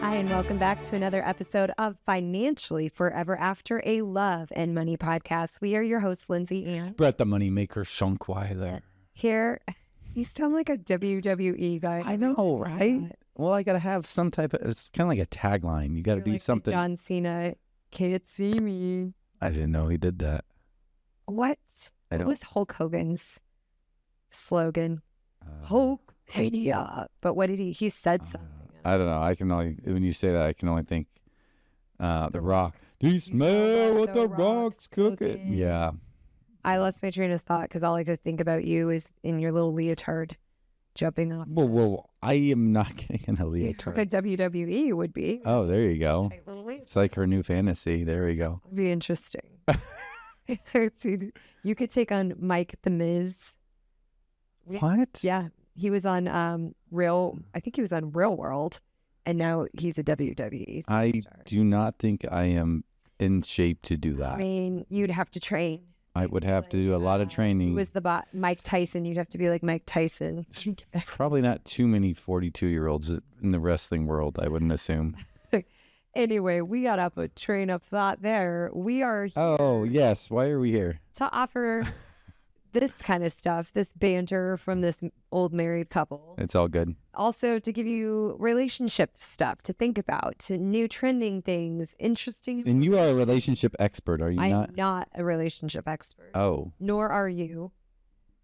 Hi, and welcome back to another episode of Financially Forever After, a love and money podcast. We are your hosts, Lindsey and Brett the Moneymaker Schunkweiler. here. You sound like a WWE guy. I know, right? Well, I got to have some type of, it's kind of like a tagline. You got to You're do like the something. John Cena, can't see me. I didn't know he did that. What? I What don't. was Hulk Hogan's slogan? Hulk Mania. But what did he said something. I don't know. I can only, when you say that, I can only think The Rock. Do you smell smell what what the the Rock's Rock's cooking? cooking? Yeah. I lost my train of thought because all I could think about you is in your little leotard jumping off. Well, I am not getting in a But leotard. WWE would be. Oh, there you go. Tight little leotard. It's like her new fantasy. There we go. It'd be interesting. You could take on Mike the Miz. What? Yeah, he was on I think he was on Real World, and now he's a WWE I superstar. do not think I am in shape to do that. I mean, you'd have to train. I would have to do a lot of training. Who was the Mike Tyson? You'd have to be like Mike Tyson. Probably not too many 42-year-olds in the wrestling world, I wouldn't assume. Anyway, we got off a train of thought there. We are here Oh, yes. Why are we here? to offer this kind of stuff, this banter from this old married couple. It's all good. Also to give you relationship stuff to think about, to new trending things, interesting. And you are a relationship expert, are you I'm not? not a relationship expert, Oh, nor are you,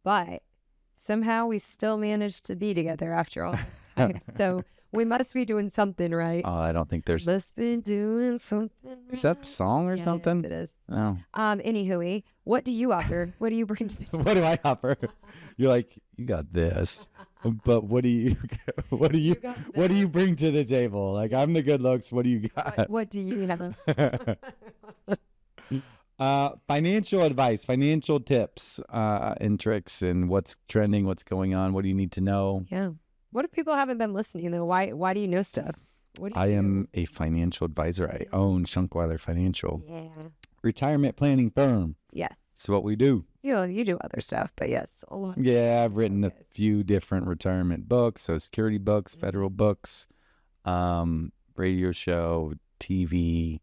but somehow we still managed to be together after all this time. So we must be doing something right. I don't think there's... Must be doing something right. Is that a song or Yes, something? it is. Oh. Anywho, what do you offer? What do you bring to the What do I offer? You're like, you got this. But what do you what do you got what do you this. bring to the table? Like, I'm the good looks. What do you got? What do you have? Financial advice, financial tips, and tricks, and what's trending, what's going on, what do you need to know? Yeah. What if people haven't been listening though? Why do you know stuff? What do you I do? am a financial advisor. I own Schunkweiler Financial, Yeah. retirement planning firm. Yes. It's what we do. You do other stuff, but yes, a lot. Yeah, I've written a Focus. few different retirement books, so security books, federal books, radio show, TV.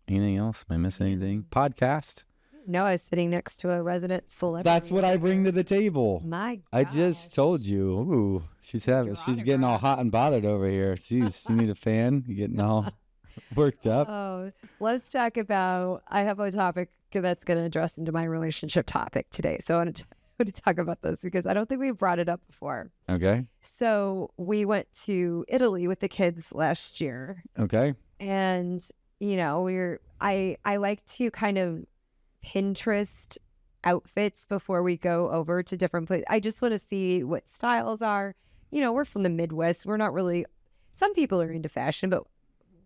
Anything else? Am I missing anything? Podcast. No, I was sitting next to a resident celebrity. That's what I bring to the table. My I just gosh. told you. Ooh, she's getting all autograph. hot and bothered over here. Jeez, you need a fan? You getting all worked up? Oh, let's talk about. I have a topic that's going to address into my relationship topic today. So I want to talk about this because I don't think we've brought it up before. Okay. So we went to Italy with the kids last year, Okay. and I like to kind of Pinterest outfits before we go over to different places. I just want to see what styles are. We're from the Midwest. We're not really. Some people are into fashion, but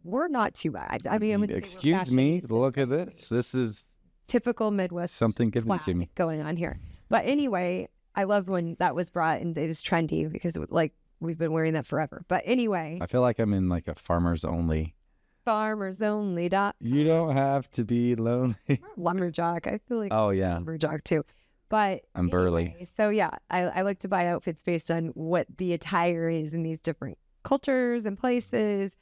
we're not too bad. I mean, I would say we're Excuse me. fashionistas. Look at this. This is Typical Midwest something given to flag me. going on here. But anyway, I loved when that was brought and it was trendy because we've been wearing that forever. But anyway, I feel like I'm in like a farmers only. farmers only. You don't have to be lonely. Lumberjack. I feel like Oh yeah, lumberjack too. But I'm burly. anyway, so yeah, I like to buy outfits based on what the attire is in these different cultures and places.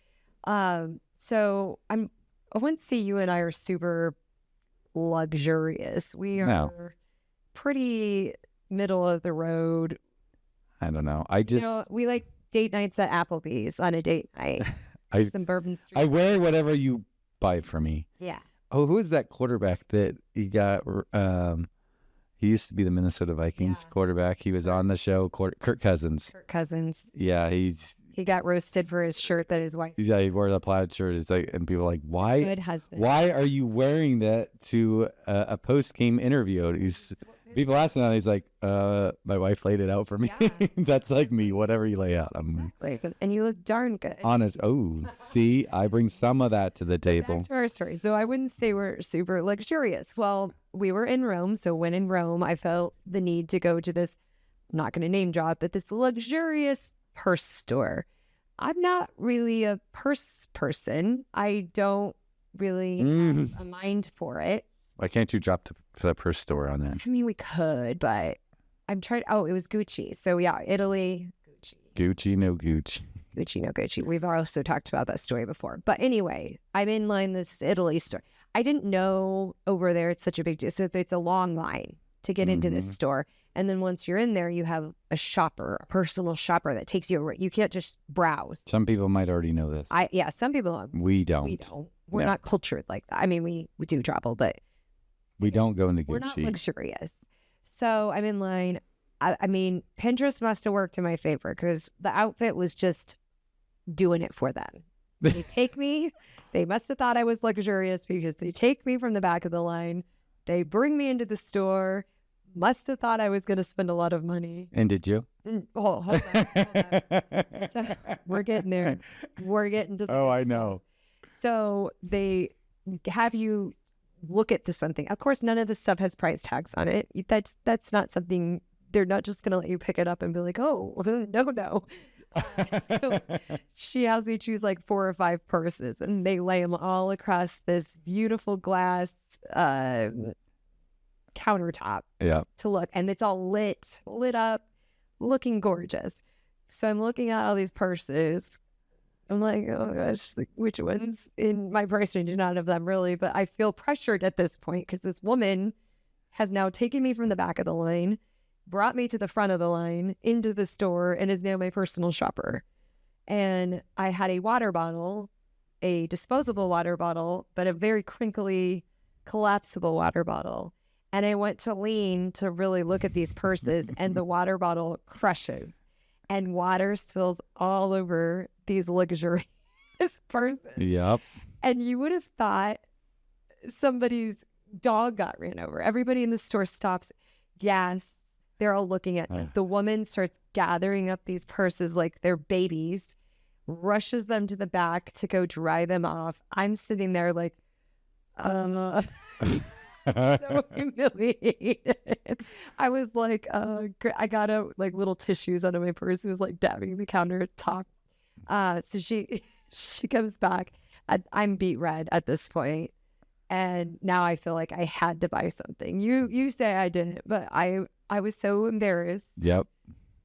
So I wouldn't say you and I are super luxurious. We are No. pretty middle of the road. I don't know. I just We like date nights at Applebee's on a date night. I Some bourbon street. I wear whatever you buy for me. Yeah. Oh, who is that quarterback that he got? He used to be the Minnesota Vikings Yeah. quarterback. He was on the show. Kirk Cousins. Kirk Cousins. Yeah, He got roasted for his shirt that his wife. he wore the plaid shirt. It's like, and people are like, why? Good husband. Why are you wearing that to a post game interview? People ask him that. He's like, my wife laid it out for me. Yeah. That's like me. Whatever you lay out, I'm Exactly. And you look darn good. on it. Oh, see, I bring some of that to the table. Back to our story. So I wouldn't say we're super luxurious. Well, we were in Rome. So when in Rome, I felt the need to go to this, I'm not going to name drop, but this luxurious purse store. I'm not really a purse person. I don't really have a mind for it. Why can't you drop the purse store on that? I mean, we could, but I'm trying. Oh, it was Gucci. So yeah, Italy, Gucci. Gucci, no Gucci. Gucci, no Gucci. We've also talked about that story before. But anyway, I'm in line this Italy store. I didn't know over there it's such a big deal. So it's a long line to get into this store. And then once you're in there, you have a shopper, a personal shopper that takes you over. You can't just browse. Some people might already know this. Yeah, some people. We don't. We don't. We're not cultured like that. I mean, we do travel, but we don't go into Gucci. We're not luxurious. So I'm in line. I mean, Pinterest must have worked in my favor because the outfit was just doing it for them. They take me. They must have thought I was luxurious because they take me from the back of the line. They bring me into the store. Must have thought I was going to spend a lot of money. And did you? Hold on. So we're getting there. We're getting to the I know. So they have you look at something. Of course, none of this stuff has price tags on it. That's not something, they're not just going to let you pick it up and be like, oh, no. So she has me choose like 4 or 5 purses, and they lay them all across this beautiful glass countertop to look, and it's all lit up, looking gorgeous. So I'm looking at all these purses. I'm like, oh gosh, like, which ones in my price range? None of them really, but I feel pressured at this point because this woman has now taken me from the back of the line, brought me to the front of the line into the store, and is now my personal shopper. And I had a water bottle, a disposable water bottle, but a very crinkly, collapsible water bottle. And I went to lean to really look at these purses, and the water bottle crushes, and water spills all over these luxurious purses. Yep. And you would have thought somebody's dog got ran over. Everybody in the store stops, gasps. They're all looking at it. The woman starts gathering up these purses like they're babies, rushes them to the back to go dry them off. I'm sitting there like, so humiliated. I was like, I got out like little tissues out of my purse. It was like dabbing the countertop. So she comes back. I'm beat red at this point, and now I feel like I had to buy something. You say I didn't, but I was so embarrassed. Yep.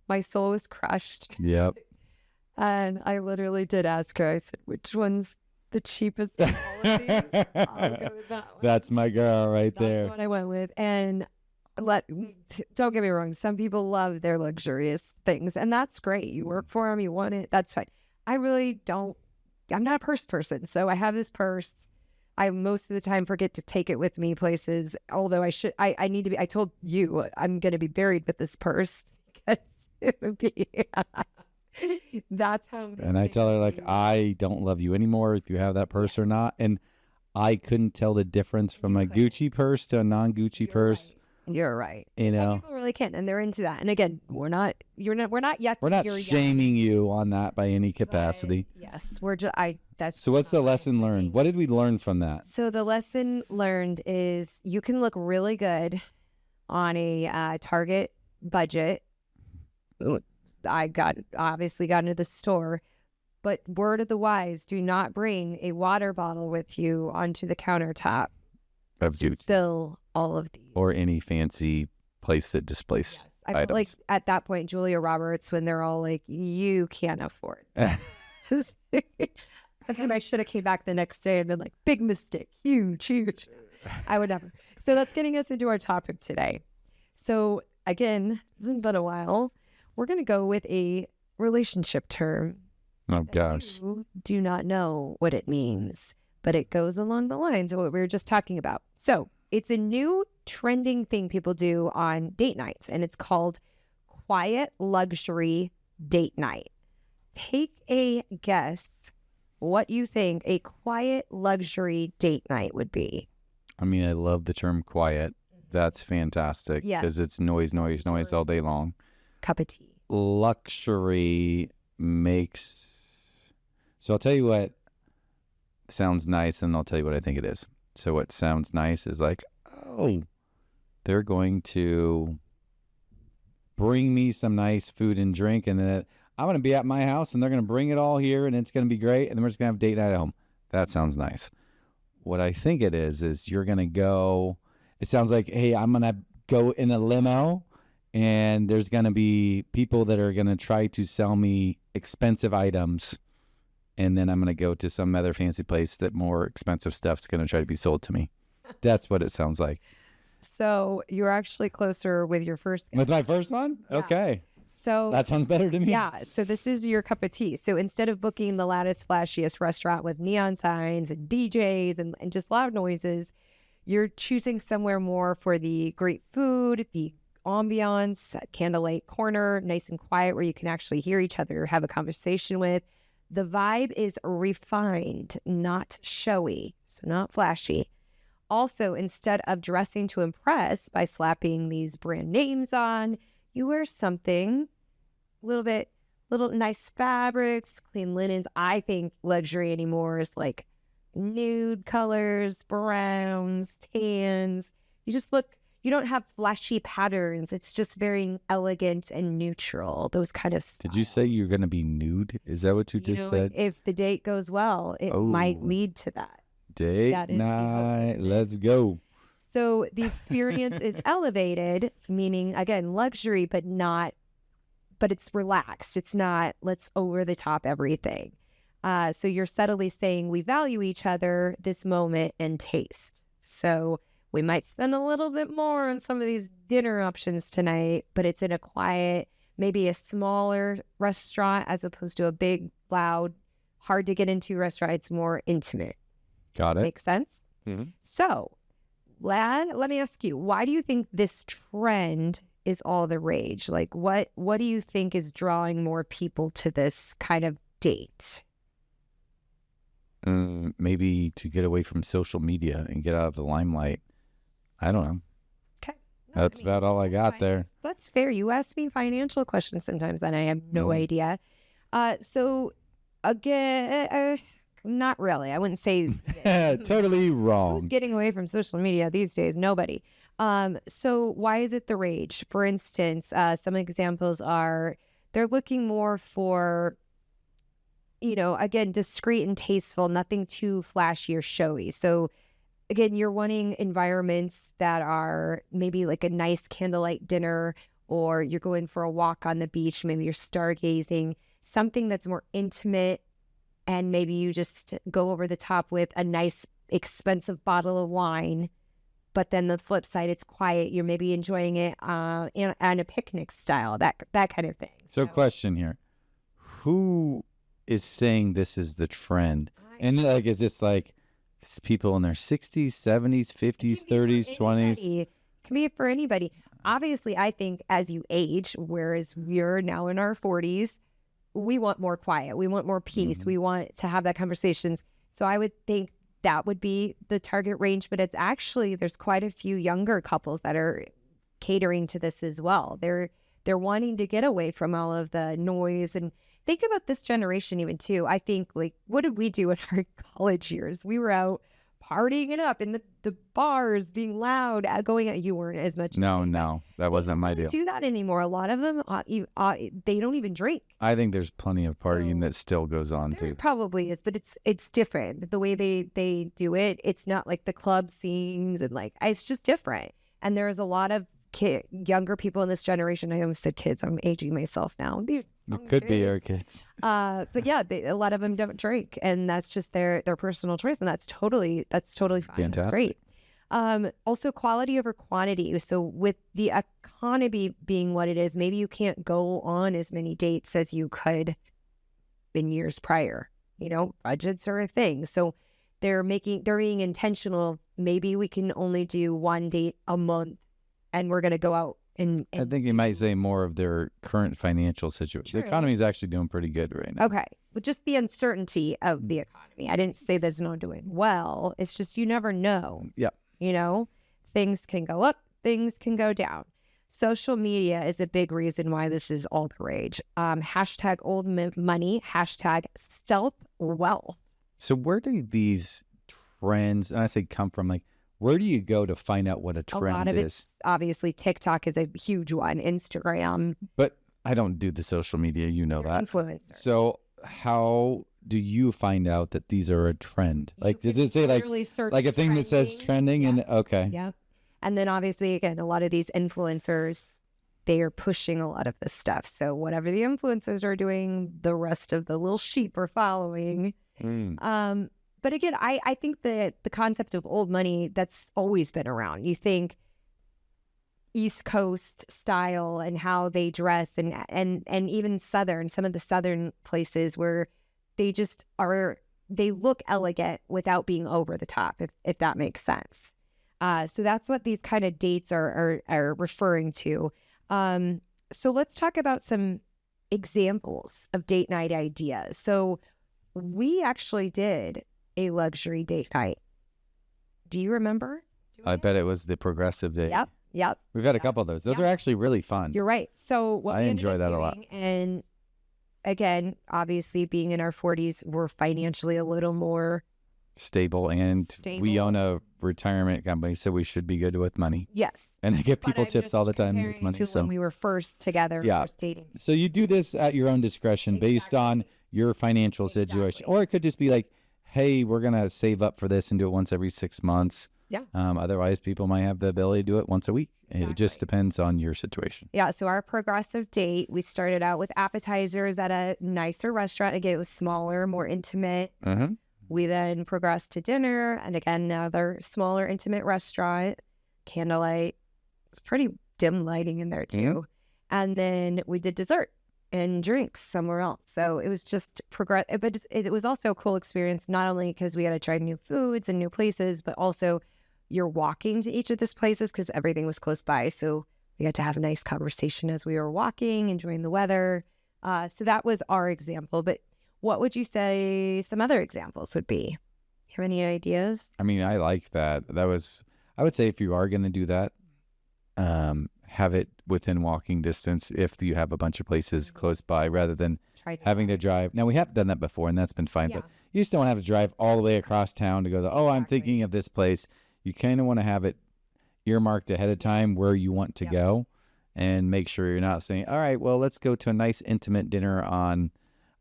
My soul was crushed. Yep. And I literally did ask her. I said, which one's the cheapest of all of these? I'll go with that one. That's my girl right there. That's what I went with. And don't get me wrong. Some people love their luxurious things, and that's great. You work for them. You want it. That's fine. I really don't. I'm not a purse person. So I have this purse. I most of the time forget to take it with me places. Although I need to be. I told you I'm going to be buried with this purse because it would be. That's how. And I tell her like, I don't love you anymore if you have that purse or not. And I couldn't tell the difference from a Gucci purse to a non-Gucci purse. Right. You're right. You know, some people really can't, and they're into that. And again, we're not shaming you on that by any capacity. But yes, we're just. So what's the lesson learned? What did we learn from that? So the lesson learned is you can look really good on a Target budget. I obviously got into the store, but word of the wise, do not bring a water bottle with you onto the countertop. Spill all of these. Or any fancy place that displays items. I feel like at that point, Julia Roberts, when they're all like, you can't afford this. And then I should have came back the next day and been like, big mistake, huge. I would never. So that's getting us into our topic today. So again, it's been a while. We're going to go with a relationship term. Oh, gosh. You do not know what it means, but it goes along the lines of what we were just talking about. So it's a new trending thing people do on date nights, and it's called quiet luxury date night. Take a guess what you think a quiet luxury date night would be. I mean, I love the term quiet. That's fantastic because it's noise all day long. Cup of tea. Luxury makes... So I'll tell you what sounds nice, and I'll tell you what I think it is. So what sounds nice is like, oh, they're going to bring me some nice food and drink, and then I'm going to be at my house, and they're going to bring it all here, and it's going to be great, and then we're just going to have date night at home. That sounds nice. What I think it is you're going to go... It sounds like, hey, I'm going to go in a limo, and there's going to be people that are going to try to sell me expensive items, and then I'm going to go to some other fancy place that more expensive stuff's going to try to be sold to me. That's what it sounds like. So you're actually closer with your first guess. With my first one? Yeah. Okay. So That sounds better to me. yeah, so this is your cup of tea. So instead of booking the loudest, flashiest restaurant with neon signs and DJs and just loud noises, you're choosing somewhere more for the great food, the ambiance, candlelight corner, nice and quiet where you can actually hear each other, have a conversation with. The vibe is refined, not showy, so not flashy. Also, instead of dressing to impress by slapping these brand names on, you wear something little nice fabrics, clean linens. I think luxury anymore is like nude colors, browns, tans. You don't have flashy patterns. It's just very elegant and neutral, those kind of styles. Did you say you're going to be nude? Is that what you You just know, said? if the date goes well, it might Oh. lead to that. Date that is the night. focus. Let's go. So the experience is elevated, meaning again, luxury, but it's relaxed. It's not, let's over the top everything. So you're subtly saying we value each other, this moment, and taste. So we might spend a little bit more on some of these dinner options tonight, but it's in a quiet, maybe a smaller restaurant as opposed to a big, loud, hard to get into restaurant. It's more intimate. Got it. Makes sense? Mhm. So, Lad, let me ask you, why do you think this trend is all the rage? Like, what do you think is drawing more people to this kind of date? Maybe to get away from social media and get out of the limelight. I don't know. Okay. That's about all I that's got fine. there. That's fair. You ask me financial questions sometimes, and I have no idea. So, again, not really. I wouldn't say Totally who's wrong. getting away from social media these days. Nobody. So why is it the rage? For instance, some examples are they're looking more for, again, discreet and tasteful, nothing too flashy or showy. So again, you're wanting environments that are maybe like a nice candlelight dinner, or you're going for a walk on the beach. Maybe you're stargazing, something that's more intimate. And maybe you just go over the top with a nice, expensive bottle of wine. But then the flip side, it's quiet. You're maybe enjoying it on a picnic style, that kind of thing. So question here. Who is saying this is the trend? And is this like people in their 60s, 70s, 50s, 30s, 20s? It can be for anybody. Obviously, I think as you age, whereas we're now in our 40s, we want more quiet. We want more peace. Mm-hmm. We want to have that conversation. So I would think that would be the target range, but it's actually, there's quite a few younger couples that are catering to this as well. They're wanting to get away from all of the noise. And think about this generation even too. I think, like, what did we do in our college years? We were out partying it up in the bars, being loud, going out. You weren't as much. No, that wasn't my deal. Do that anymore. A lot of them, they don't even drink. I think there's plenty of partying So, that still goes on There too. probably is, but it's different. The way they do it, it's not like the club scenes, and like it's just different. And there's a lot of younger people in this generation. I almost said kids. I'm aging myself now. These It could be our kids. but yeah, a lot of them don't drink, and that's just their personal choice, and that's totally fine. Fantastic. That's great. Also, quality over quantity. So with the economy being what it is, maybe you can't go on as many dates as you could in years prior. Budgets are a thing. So they're being intentional. Maybe we can only do one date a month, and we're going to go out and I think you might say more of their current financial situation. True. The economy is actually doing pretty good right now. Okay. With just the uncertainty of the economy. I didn't say that it's not doing well. It's just you never know. Yeah. Things can go up, things can go down. Social media is a big reason why this is all the rage. Hashtag old money, hashtag stealth wealth. So where do these trends, and I say come from, like, where do you go to find out what a A lot trend of is? it's obviously TikTok is a huge one, Instagram, But I don't do the social media, you know that. influencers. So how do you find out that these are a trend? Like, does it say like a thing that says trending? Yeah. And okay. Yeah. And then obviously, again, a lot of these influencers they are pushing a lot of this stuff. So whatever the influencers are doing, the rest of the little sheep are following. But again, I think that the concept of old money, that's always been around. You think East Coast style and how they dress and even Southern, some of the Southern places where they just are, they look elegant without being over the top, if that makes sense. So that's what these kind of dates are referring to. So let's talk about some examples of date night ideas. So we actually did a luxury date night. Do you remember? I bet it was the progressive date. Yep. We've had a couple of those. Those are actually really fun. You're right. So what I we ended enjoy up that a doing, lot. and again, being in our 40s, we're financially a little more Stable, and we own a retirement company, so we should be good with money. Yes. And I get But people I'm tips just all the time with comparing money. to So when we were first together, first dating. So you do this at your own discretion based on your financial situation. Or it could just be like, hey, we're going to save up for this and do it once every 6 months. Yeah. Otherwise, people might have the ability to do it once a week. It just depends on your situation. Yeah. So our progressive date, we started out with appetizers at a nicer restaurant. Again, it was smaller, more intimate. We then progressed to dinner, and again, another smaller, intimate restaurant, candlelight. It's pretty dim lighting in there too. And then we did dessert and drinks somewhere else. So it was just but it was also a cool experience, not only because we had to try new foods and new places, but also you're walking to each of these places because everything was close by. So we got to have a nice conversation as we were walking, enjoying the weather. So that was our example. But what would you say some other examples would be? Have any ideas? I mean, I like that. I would say if you are going to do that, have it within walking distance if you have a bunch of places close by rather than having to drive. Now, we have done that before, and that's been fine, but you just don't have to drive all the way across town to go, I'm thinking of this place. You kind of want to have it earmarked ahead of time where you want to go and make sure you're not saying, all right, well, let's go to a nice intimate dinner on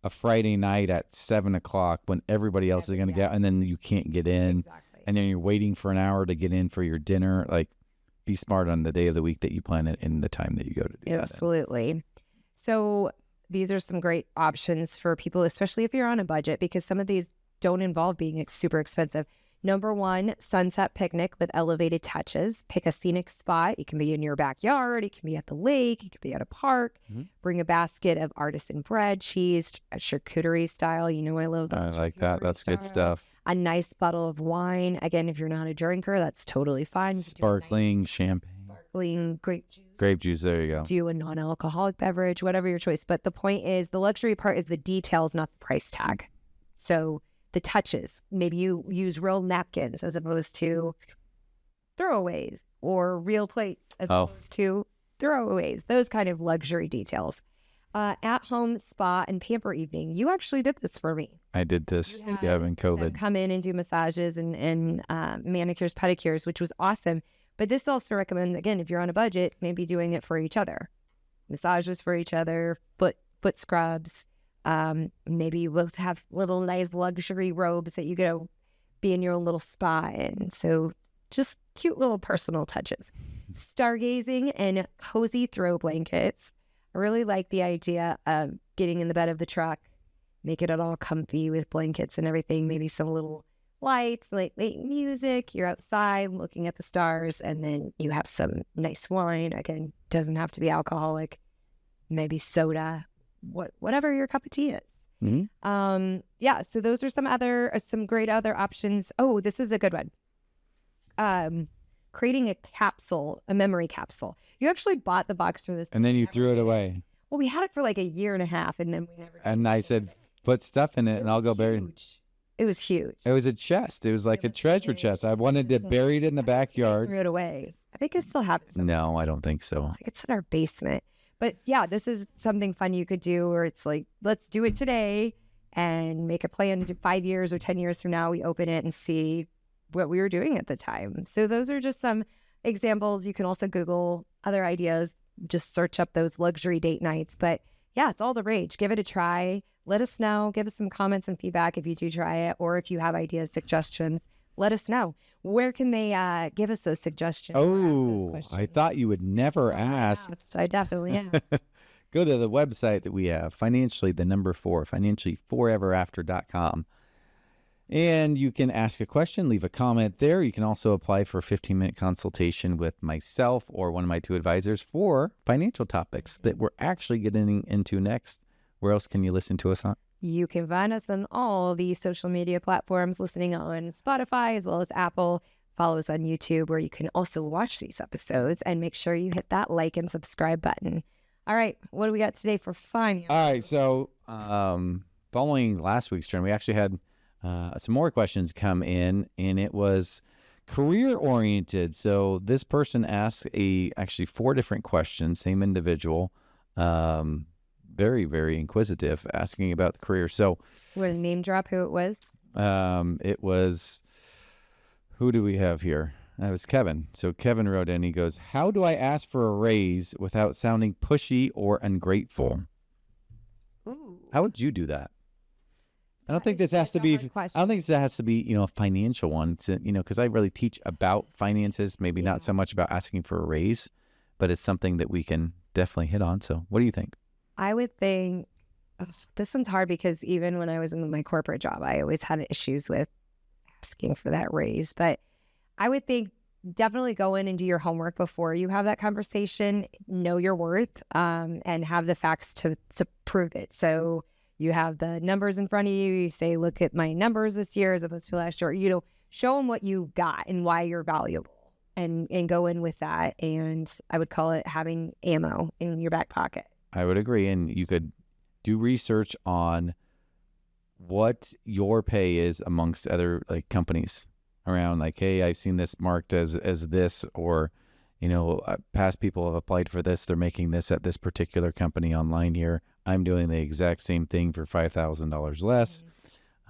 a Friday night at 7:00 when everybody else is going to get, and then you can't get in, and then you're waiting for an hour to get in for your dinner. Like, be smart on the day of the week that you plan it and the time that you go to do that. Absolutely. So these are some great options for people, especially if you're on a budget, because some of these don't involve being super expensive. Number one, sunset picnic with elevated touches. Pick a scenic spot. It can be in your backyard. It can be at the lake. It can be at a park. Bring a basket of artisan bread, cheese, charcuterie style. You know I love those. I like that. That's good stuff. A nice bottle of wine. Again, if you're not a drinker, that's totally fine. Sparkling champagne. Sparkling grape juice. Grape juice, there you go. Do a non-alcoholic beverage, whatever your choice. But the point is, the luxury part is the details, not the price tag. So the touches. Maybe you use real napkins as opposed to throwaways, or real plates as opposed to throwaways. Those kind of luxury details. At-home spa and pamper evening. You actually did this for me. I did this in COVID. Come in and do massages and manicures, pedicures, which was awesome. But this also recommends, again, if you're on a budget, maybe doing it for each other. Massages for each other, foot scrubs. Maybe you both have little nice luxury robes that you go be in your own little spa in. So just cute little personal touches. Stargazing and cozy throw blankets. I really like the idea of getting in the bed of the truck, making it all comfy with blankets and everything. Maybe some little lights, late music. You're outside looking at the stars, and then you have some nice wine. Again, doesn't have to be alcoholic. Maybe soda. Whatever your cup of tea is. So those are some great other options. Oh, this is a good one. Creating a memory capsule. You actually bought the box for this, and then you threw it away. Well, we had it for like a year and a half, and then we never. And I said, put stuff in it, and I'll go bury it. It was huge. It was a chest. It was like a treasure chest. I wanted to bury it in the backyard. Threw it away. I think it still have it. No, I don't think so. I think it's in our basement. But yeah, this is something fun you could do, or it's like, let's do it today and make a plan to 5 years or 10 years from now. We open it and see what we were doing at the time. So those are just some examples. You can also Google other ideas, just search up those luxury date nights. But yeah, it's all the rage. Give it a try. Let us know. Give us some comments and feedback if you do try it, or if you have ideas, suggestions. let us know. Where can they give us those suggestions? Or ask those Oh, I questions? thought you would never ask. I definitely asked. Go to the website that we have, financially, the number 4, financiallyforeverafter.com. And you can ask a question, leave a comment there. You can also apply for a 15-minute consultation with myself or one of my 2 advisors for financial topics that we're actually getting into next. Where else can you listen to us on? You can find us on all the social media platforms, listening on Spotify as well as Apple. Follow us on YouTube, where you can also watch these episodes, and make sure you hit that like and subscribe button. All right, what do we got today for finance? All right, so following last week's turn, we actually had some more questions come in, and it was career-oriented. So this person asked actually 4 different questions, same individual, very, very inquisitive, asking about the career. So We're going to name drop who it was. it was, who do we have here? That was Kevin. So Kevin wrote in, he goes, how do I ask for a raise without sounding pushy or ungrateful? Ooh. How would you do that? I don't That think is this has such to a be, hard I question. don't think this has to be, a financial one, because I really teach about finances, maybe Yeah. not so much about asking for a raise, but it's something that we can definitely hit on. So what do you think? I would think this one's hard, because even when I was in my corporate job, I always had issues with asking for that raise. But I would think definitely go in and do your homework before you have that conversation. Know your worth, and have the facts to prove it. So you have the numbers in front of you. You say, look at my numbers this year as opposed to last year. Show them what you got and why you're valuable, and go in with that. And I would call it having ammo in your back pocket. I would agree. And you could do research on what your pay is amongst other companies around, hey, I've seen this marked as this, or, past people have applied for this. They're making this at this particular company online here. I'm doing the exact same thing for $5,000 less.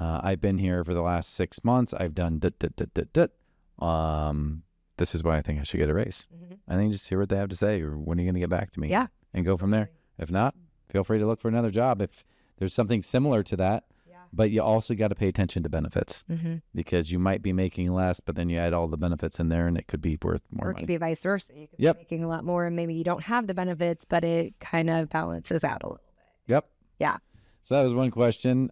I've been here for the last 6 months. I've done this is why I think I should get a raise. I think just hear what they have to say, or when are you going to get back to me? Yeah. And go from there. If not, feel free to look for another job if there's something similar to that. But you also got to pay attention to benefits, because you might be making less, but then you add all the benefits in there and it could be worth more Or it money. could be vice versa. You could be Yep. making a lot more, and maybe you don't have the benefits, but it kind of balances out a little bit. Yep. Yeah. So that was one question.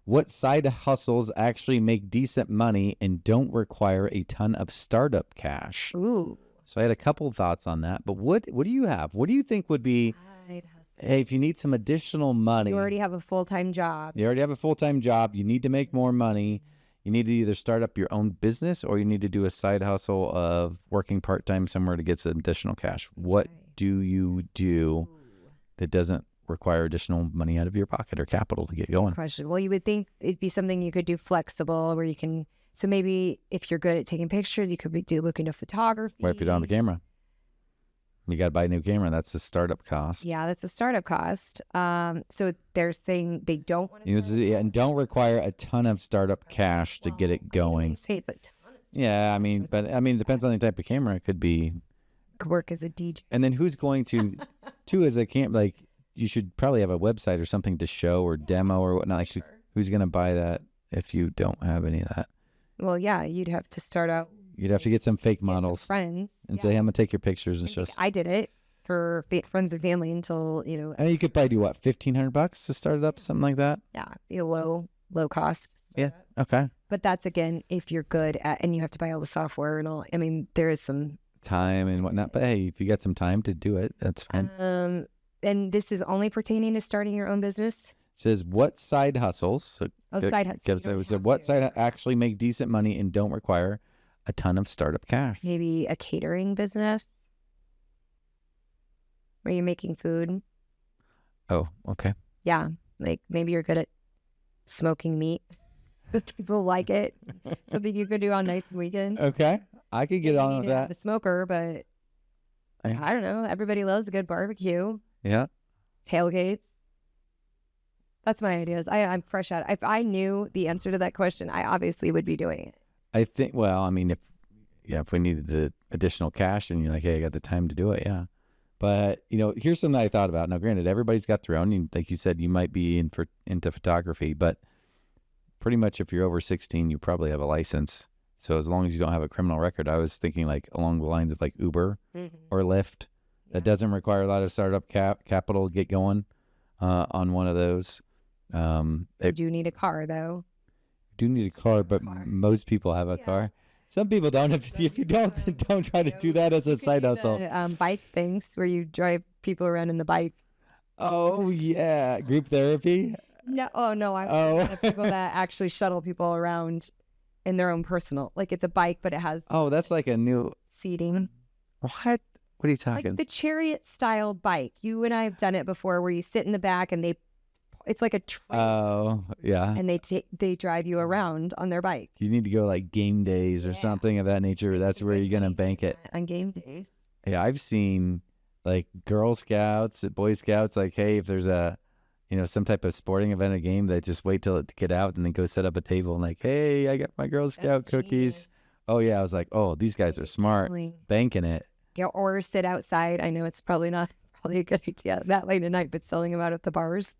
What side hustles actually make decent money and don't require a ton of startup cash? Ooh. So I had a couple of thoughts on that, but what do you have? What do you think would be, Side hustle. hey, if you need some additional money, You already have a full-time job. you already have a full-time job, you need to make more money, you need to either start up your own business or you need to do a side hustle of working part-time somewhere to get some additional cash. What do you do that doesn't require additional money out of your pocket or capital to get going? Question. Well, you would think it'd be something you could do flexible, where you can. So maybe if you're good at taking pictures, you could look into photography. What if you don't have a camera? You got to buy a new camera. That's a startup cost. Yeah, that's a startup cost. So they're saying they don't want to. And don't require a ton of startup cash to get it going. Say it's a ton of stuff. Yeah, it depends on the type of camera. It could be. Could work as a DJ. And then who's going to, as a you should probably have a website or something to show or demo or whatnot. Who's going to buy that if you don't have any of that? Well, yeah, you'd have to start out. You'd have to get some fake Get some models friends, and say, I'm going to take your pictures and show. I did it for friends and family until And you could probably do what, $1,500 to start it up, something like that. yeah, be a low cost. Yeah. Okay. But that's again if you're good at, and you have to buy all the software and all. I mean, there is some Time and whatnot. But hey, if you got some time to do it, that's fine. and this is only pertaining to starting your own business. It says what side hustles? So Side hustle. You don't have what to. side actually make decent money and don't require a ton of startup cash? Maybe a catering business where you're making food. Oh, okay. Yeah, like maybe you're good at smoking meat. People like it. Something you could do on nights and weekends. Okay. I could get You on need with to have that. a smoker, but I don't know. Everybody loves a good barbecue, Yeah. tailgates. That's my ideas. I'm fresh at it. If I knew the answer to that question, I obviously would be doing it. I think, well, I mean, if we needed the additional cash and you're like, hey, I got the time to do it. Yeah. But, here's something I thought about. Now, granted, everybody's got their own. Like you said, you might be into photography, but pretty much if you're over 16, you probably have a license. So as long as you don't have a criminal record, I was thinking like along the lines of like Uber or Lyft. That doesn't require a lot of startup capital to get going on one of those. You do need a car, though. Do need a car, but most people have a car. Some people don't. If you don't try to do that as a side hustle. Bike things where you drive people around in the bike. Oh yeah, group therapy. No, I have people that actually shuttle people around in their own personal. Like it's a bike, but it has. Oh, that's like a new seating. What? What are you talking? Like the chariot style bike. You and I have done it before, where you sit in the back and it's like a train. Oh yeah. And they drive you around on their bike. You need to go like game days or something of that nature. That's where you're gonna bank it on game days. Yeah, I've seen like Girl Scouts, Boy Scouts. Like, hey, if there's a some type of sporting event, a game, they just wait till it to get out and then go set up a table and like, hey, I got my Girl Scout cookies. Genius. Oh yeah, I was like, oh, these guys are smart, banking it. Yeah, or sit outside. I know it's probably a good idea that late at night, but selling them out at the bars.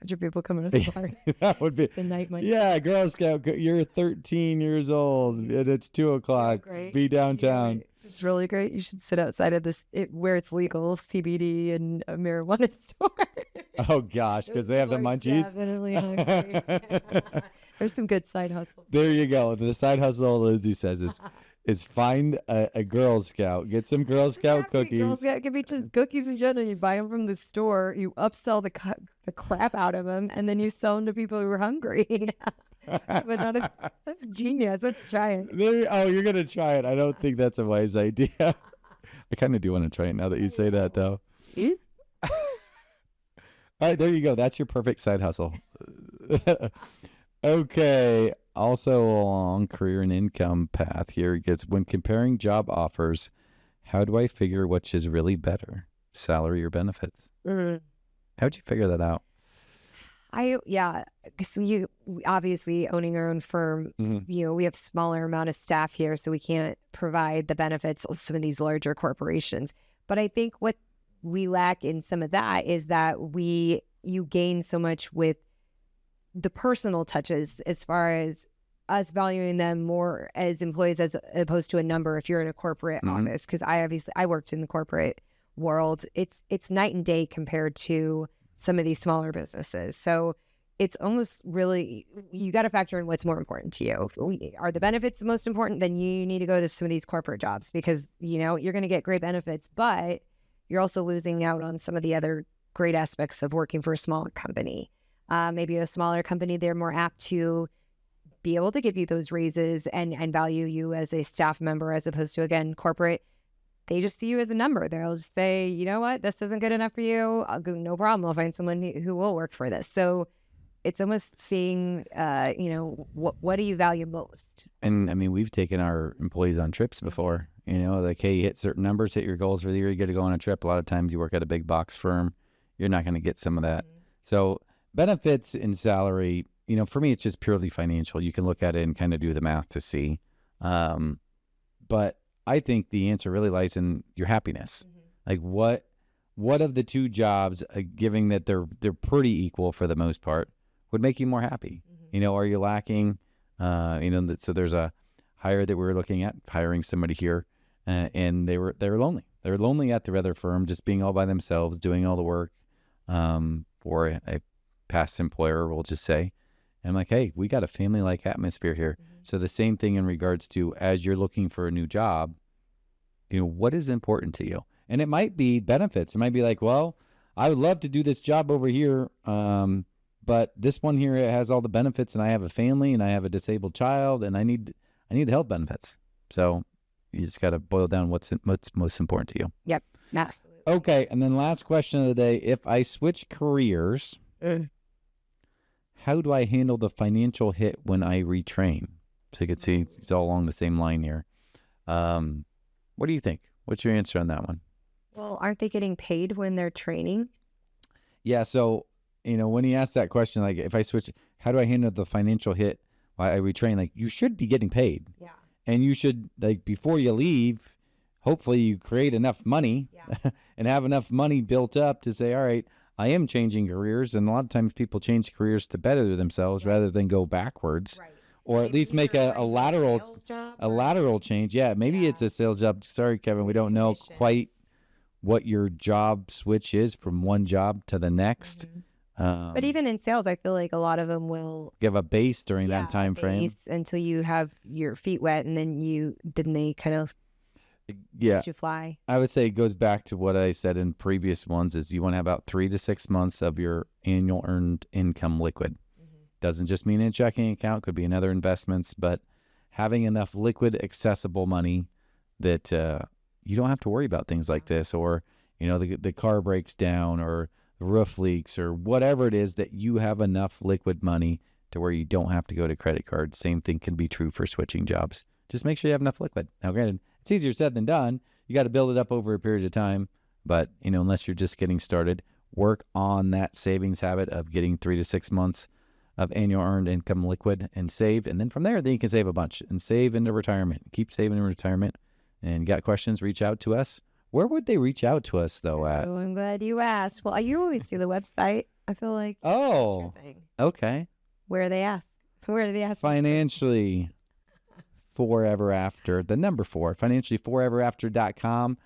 Bunch of people coming to the bars. That would be the night money. Yeah, Girl Scout. You're 13 years old and it's 2:00. Be downtown. It's really great. You should sit outside of where it's legal, CBD and a marijuana store. Oh gosh, because they have the munchies. Definitely hungry. There's some good side hustle. There you go. The side hustle, Lindsey says, is find a Girl Scout, get some Girl Scout cookies. Girl Scout can be just cookies in general. You buy them from the store, you upsell the crap out of them, and then you sell them to people who are hungry. But that's genius. Let's try it. You're gonna try it. I don't think that's a wise idea. I kind of do want to try it now that you say that, though. All right, there you go. That's your perfect side hustle. Okay. Also along career and income path here gets when comparing job offers, how do I figure which is really better, salary or benefits? How'd you figure that out? Because we obviously owning our own firm, we have smaller amount of staff here, so we can't provide the benefits of some of these larger corporations. But I think what we lack in some of that is that you gain so much with the personal touches as far as us valuing them more as employees as opposed to a number if you're in a corporate office. Because I worked in the corporate world. It's night and day compared to some of these smaller businesses. So it's almost really, you got to factor in what's more important to you. Are the benefits the most important? Then you need to go to some of these corporate jobs because, you're going to get great benefits, but you're also losing out on some of the other great aspects of working for a smaller company. Maybe a smaller company, they're more apt to be able to give you those raises and value you as a staff member as opposed to, again, corporate. They just see you as a number. They'll just say, you know what, this isn't good enough for you. I'll go, no problem. I'll find someone who will work for this. So it's almost seeing, what do you value most? And I mean, we've taken our employees on trips before, like, hey, you hit certain numbers, hit your goals for the year, you get to go on a trip. A lot of times you work at a big box firm. You're not going to get some of that. So benefits and salary, for me, it's just purely financial. You can look at it and kind of do the math to see. But I think the answer really lies in your happiness. Like what of the two jobs, given that they're pretty equal for the most part, would make you more happy? Are you lacking? So there's a hire that we were looking at, hiring somebody here, and they were lonely. They were lonely at their other firm, just being all by themselves, doing all the work for a past employer, we'll just say. And I'm like, hey, we got a family-like atmosphere here. So the same thing in regards to as you're looking for a new job, what is important to you? And it might be benefits. It might be like, well, I would love to do this job over here, but this one here has all the benefits, and I have a family, and I have a disabled child, and I need the health benefits. So you just got to boil down what's most important to you. Yep, absolutely. Okay, and then last question of the day: if I switch careers, how do I handle the financial hit when I retrain? So you can see it's all along the same line here. What do you think? What's your answer on that one? Well, aren't they getting paid when they're training? Yeah. So, when he asked that question, like if I switch, how do I handle the financial hit while I retrain? Like you should be getting paid. Yeah. And you should, like before you leave, hopefully you create enough money and have enough money built up to say, all right, I am changing careers, and a lot of times people change careers to better themselves rather than go backwards, or at least make a lateral change. Yeah, maybe it's a sales job. Sorry, Kevin, we don't know quite what your job switch is from one job to the next. But even in sales, I feel like a lot of them will give a base during that time frame until you have your feet wet, and then they kind of let you fly. I would say it goes back to what I said in previous ones: is you want to have about 3 to 6 months of your annual earned income liquid. Doesn't just mean in a checking account; could be in other investments, but having enough liquid, accessible money that you don't have to worry about things like this, or the car breaks down, or the roof leaks, or whatever it is, that you have enough liquid money to where you don't have to go to credit cards. Same thing can be true for switching jobs. Just make sure you have enough liquid. Now, granted, it's easier said than done. You got to build it up over a period of time, but unless you're just getting started, work on that savings habit of getting 3 to 6 months of annual earned income liquid and saved, and then from there, then you can save a bunch and save into retirement. Keep saving in retirement. And got questions? Reach out to us. Where would they reach out to us, though, at? Oh, I'm glad you asked. Well, you always do the website. I feel like that's your thing. Okay. Where do they ask? Financially Forever After, the number 4, financiallyforeverafter.com.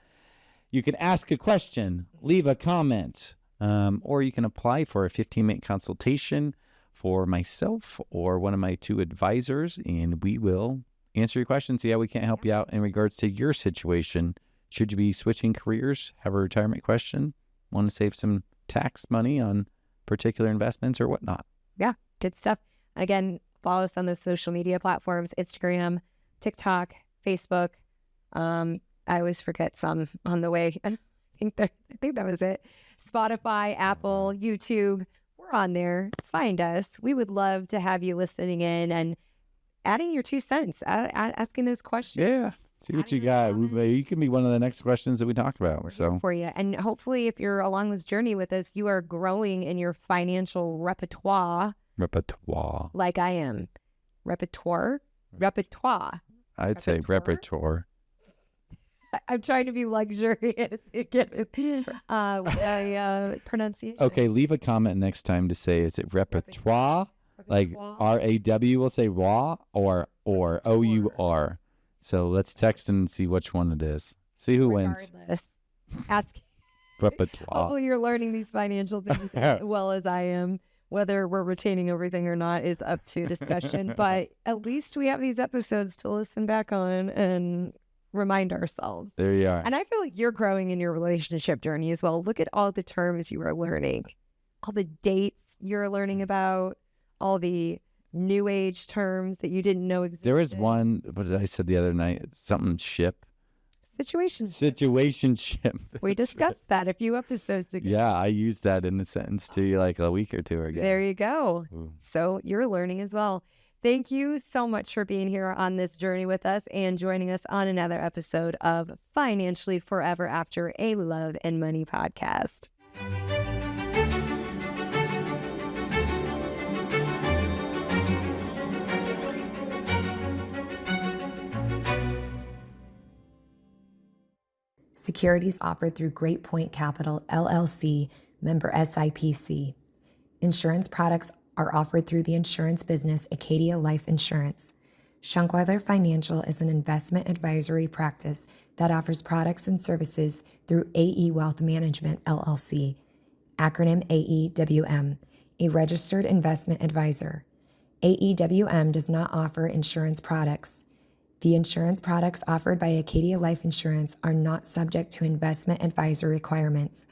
You can ask a question, leave a comment, or you can apply for a 15-minute consultation for myself or one of my 2 advisors, and we will answer your questions, see how we can help you out in regards to your situation. Should you be switching careers, have a retirement question, want to save some tax money on particular investments or whatnot? Yeah, good stuff. Again, follow us on those social media platforms: Instagram, TikTok, Facebook. I always forget some on the way. I think that was it. Spotify, Apple, YouTube. We're on there. Find us. We would love to have you listening in and adding your 2 cents, asking those questions. Yeah. See what you got. You can be one of the next questions that we talk about. So for you. And hopefully, if you're along this journey with us, you are growing in your financial repertoire. Like I am. Repertoire. I'd say repertoire. I'm trying to be luxurious. Pronunciation. Okay, leave a comment next time to say, is it repertoire? Like RAW will say raw or OUR. So let's text and see which one it is. See who wins. Ask. Repertoire. Hopefully you're learning these financial things as well as I am. Whether we're retaining everything or not is up to discussion. But at least we have these episodes to listen back on and remind ourselves. There you are. And I feel like you're growing in your relationship journey as well. Look at all the terms you are learning, all the dates you're learning about, all the new age terms that you didn't know existed. There was one, what did I said the other night? Something ship. Situationship. We discussed that a few episodes ago. Yeah, I used that in a sentence to you like a week or 2 ago. There you go. Ooh. So you're learning as well. Thank you so much for being here on this journey with us and joining us on another episode of Financially Forever After, a Love and Money podcast. Securities offered through Great Point Capital, LLC, member SIPC. Insurance products are offered through the insurance business Acadia Life Insurance. Schunkweiler Financial is an investment advisory practice that offers products and services through AE Wealth Management, LLC, acronym AEWM, a registered investment advisor. AEWM does not offer insurance products. The insurance products offered by Acadia Life Insurance are not subject to investment advisor requirements.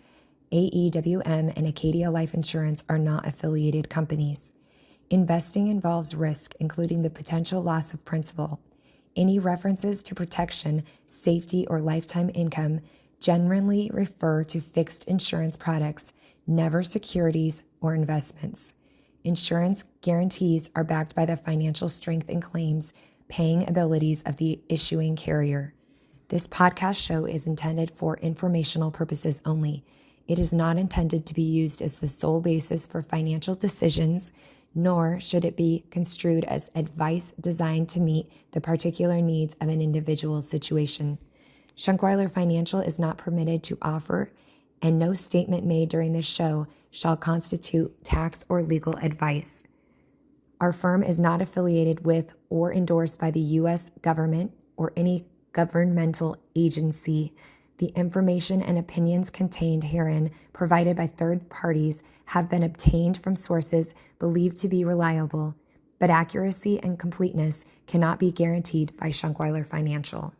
AEWM and Acadia Life Insurance are not affiliated companies. Investing involves risk, including the potential loss of principal. Any references to protection, safety, or lifetime income generally refer to fixed insurance products, never securities or investments. Insurance guarantees are backed by the financial strength and claims paying abilities of the issuing carrier. This podcast show is intended for informational purposes only. It is not intended to be used as the sole basis for financial decisions, nor should it be construed as advice designed to meet the particular needs of an individual situation. Schunkweiler Financial is not permitted to offer and no statement made during this show shall constitute tax or legal advice. Our firm is not affiliated with or endorsed by the U.S. government or any governmental agency. The information and opinions contained herein, provided by third parties, have been obtained from sources believed to be reliable, but accuracy and completeness cannot be guaranteed by Schunkweiler Financial.